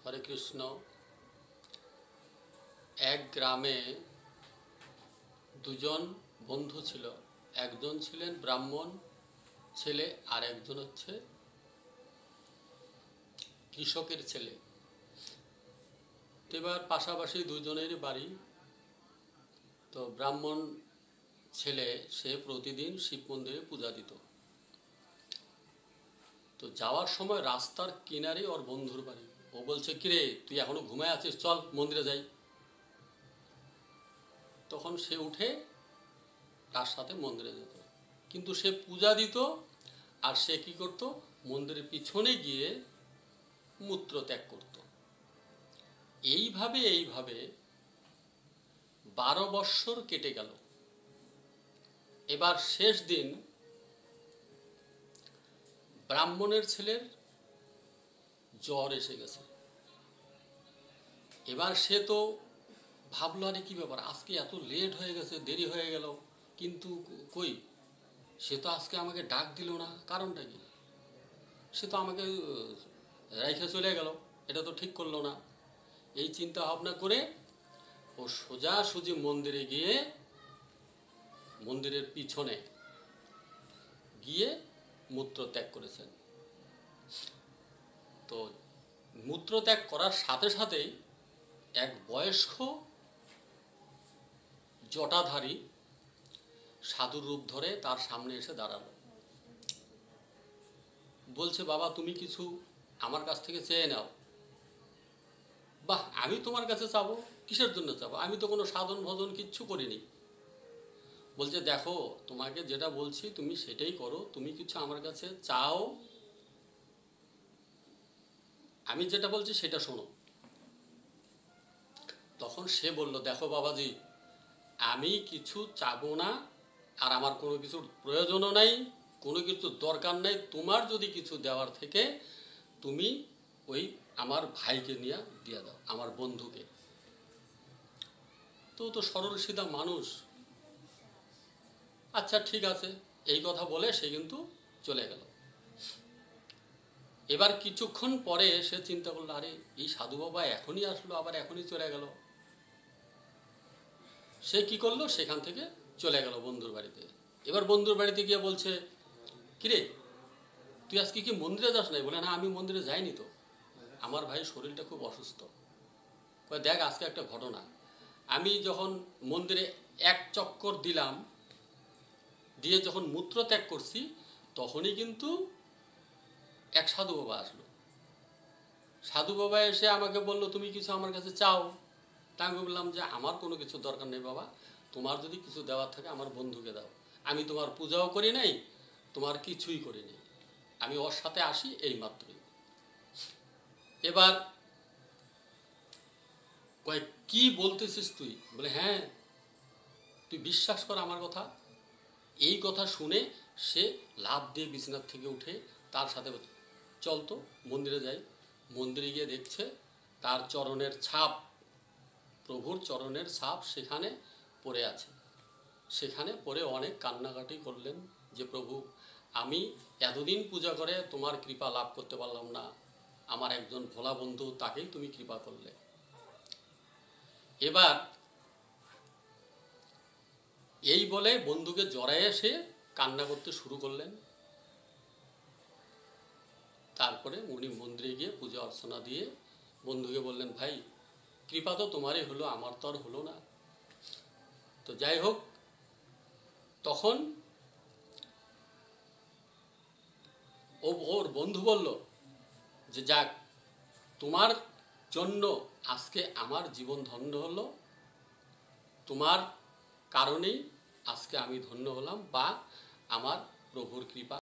হরে কৃষ্ণ। এক গ্রামে দুজন বন্ধু ছিল। একজন ছিলেন ব্রাহ্মণ ছেলে আর একজন হচ্ছে কৃষকের ছেলে। এবার পাশাপাশি দুজনেরই বাড়ি। তো ব্রাহ্মণ ছেলে সে প্রতিদিন শিব মন্দিরে পূজা দিত। তো যাওয়ার সময় রাস্তার কিনারে ওর বন্ধুর বাড়ি। ও বলছে, কিরে তুই এখনো ঘুমায় আছিস, চল মন্দিরে যাই। তখন সে উঠে তার সাথে মন্দিরে যেত, কিন্তু সে পূজা দিত আর সে কি করত, মন্দিরের পিছনে গিয়ে মূত্র ত্যাগ করত। এইভাবে 12 বৎসর কেটে গেল। এবার শেষ দিন ব্রাহ্মণের ছেলের জ্বর এসে গেছে। এবার সে তো ভাবলো, আরে কি ব্যাপার, আজকে এত লেট হয়ে গেছে, দেরি হয়ে গেল, কিন্তু কই সে তো আজকে আমাকে ডাক দিল না, কারণটা কি? সে তো আমাকে রাইখে চলে গেল, এটা তো ঠিক করলো না। এই চিন্তা ভাবনা করে ও সোজাসুজি মন্দিরে গিয়ে মন্দিরের পিছনে গিয়ে মূত্র ত্যাগ করেছেন। তো মূত্র ত্যাগ করার সাথে সাথেই এক বয়স্ক জটাধারী সাধুর রূপ ধরে তার সামনে এসে দাঁড়ালো। বলছে, বাবা তুমি কিছু আমার কাছ থেকে চেয়ে নাও। বাহ, আমি তোমার কাছে চাবো? কিসের জন্য চাবো? আমি তো কোনো সাধন ভজন কিচ্ছু করিনি। বলছে, দেখো তোমাকে যেটা বলছি তুমি সেটাই করো, তুমি কিছু আমার কাছে চাও, আমি যেটা বলছি সেটা শোনো। তখন সে বলল, দেখো বাবাজি, আমি কিছু চাবো না, আর আমার কোনো কিছুর প্রয়োজনও নাই, কোনো কিছুর দরকার নাই। তোমার যদি কিছু দেওয়ার থেকে তুমি ওই আমার ভাইকে নিয়ে দিয়ে দাও, আমার বন্ধুকে। তো সরল সিধা মানুষ, আচ্ছা ঠিক আছে, এই কথা বলে সে কিন্তু চলে গেল। এবার কিছুক্ষণ পরে সে চিন্তা করলো, আরে এই সাধু বাবা এখনই আসলো, আবার এখনই চলে গেল। সে কি করলো, সেখান থেকে চলে গেল বন্ধুর বাড়িতে। এবার বন্ধুর বাড়িতে গিয়ে বলছে, কিরে তুই আজকে কি মন্দিরে যাস নাই? বলে, না আমি মন্দিরে যাইনি তো, আমার ভাই শরীরটা খুব অসুস্থ। কয়, দেখ আজকে একটা ঘটনা, আমি যখন মন্দিরে এক চক্কর দিলাম, দিয়ে যখন মূত্র ত্যাগ করছি, তখনই কিন্তু এক সাধু বাবা আসলো। সাধু বাবা এসে আমাকে বললো, তুমি কিছু আমার কাছে চাও। তা আমি বললাম যে আমার কোনো কিছু দরকার নেই বাবা, তোমার যদি কিছু দেওয়ার থাকে আমার বন্ধুকে দাও। আমি তোমার পূজাও করি নাই, তোমার কিছুই করি নাই, আমি ওর সাথে আসি এই মাত্রই। এবার কয়, কি বলতেছিস তুই? বলে, হ্যাঁ তুই বিশ্বাস কর আমার কথা। এই কথা শুনে সে লাফ দিয়ে বিছানার থেকে উঠে তার সাথে চলতো মন্দিরে যাই। মন্দিরে গিয়ে দেখছে তার চরণের ছাপ, প্রভুর চরণের ছাপ সেখানে পড়ে আছে। সেখানে পড়ে অনেক কান্নাকাটি করলেন যে, প্রভু আমি এতদিন পূজা করে তোমার কৃপা লাভ করতে পারলাম না, আমার একজন ভোলা বন্ধু, তাকেই তুমি কৃপা করলে। এবার এই বলে বন্ধুকে জড়ায় এসে কান্না করতে শুরু করলেন। তারপরে উনি মন্দিরে গিয়ে পূজা অর্চনা দিয়ে বন্ধুকে বললেন, ভাই কৃপা তো তোমারই হলো, আমার তো আর হলো না। তো যাই হোক, তখন ওর বন্ধু বলল যে, যাক তোমার জন্য আজকে আমার জীবন ধন্য হলো, তোমার কারণেই আজকে আমি ধন্য হলাম, বা আমার প্রভুর কৃপা